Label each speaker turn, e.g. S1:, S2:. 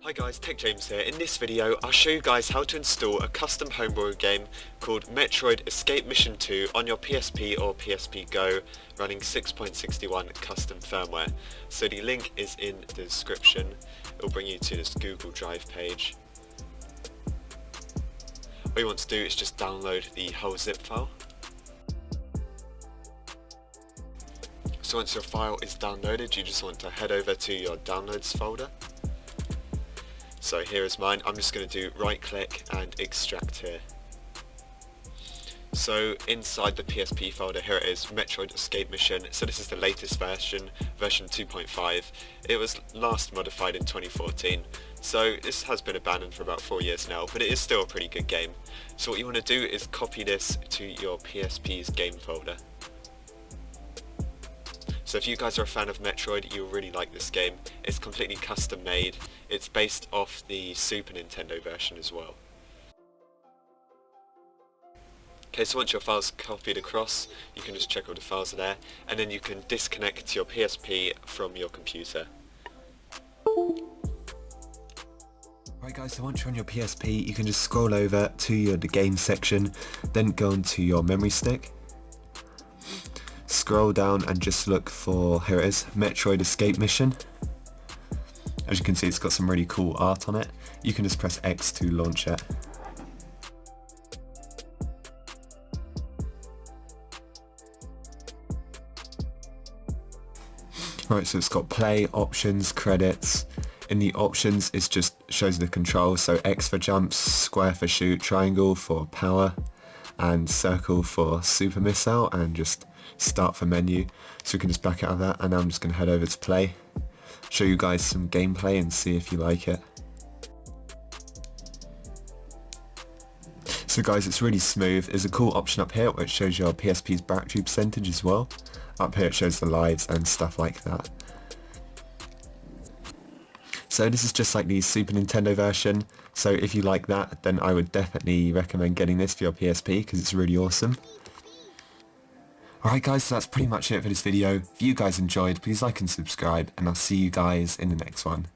S1: Hi guys, Tech James here. In this video I'll show you guys how to install a custom homebrew game called Metroid Escape Mission 2 on your PSP or PSP GO running 6.61 custom firmware. So the link is in the description. It will bring you to this Google Drive page. All you want to do is just download the whole zip file. So once your file is downloaded, you just want to head over to your downloads folder. So here is mine. I'm just going to do right click and extract here. So inside the PSP folder, here it is, Metroid Escape Mission. So this is the latest version, version 2.5. It was last modified in 2014. So this has been abandoned for about 4 years now, but it is still a pretty good game. So what you want to do is copy this to your PSP's game folder. So if you guys are a fan of Metroid, you'll really like this game. It's completely custom made. It's based off the Super Nintendo version as well. Okay, so once your file's copied across, you can just check all the files are there, and then you can disconnect your PSP from your computer. Right guys, so once you're on your PSP, you can just scroll over to the game section, then go onto your memory stick. Scroll down and just look for, here it is, Metroid Escape Mission. As you can see, it's got some really cool art on it. You can just press X to launch it. Right, so it's got play, options, credits. In the options, it just shows the controls, so X for jumps, square for shoot, triangle for power, and circle for super missile, and just start for menu. So we can just back out of that, and now I'm just going to head over to play, show you guys some gameplay and see if you like it. So guys, it's really smooth. There's a cool option up here which shows your PSP's battery percentage as well. Up here it shows the lives and stuff like that. So this is just like the Super Nintendo version, so if you like that, then I would definitely recommend getting this for your PSP because it's really awesome. Alright guys, so that's pretty much it for this video. If you guys enjoyed, please like and subscribe, and I'll see you guys in the next one.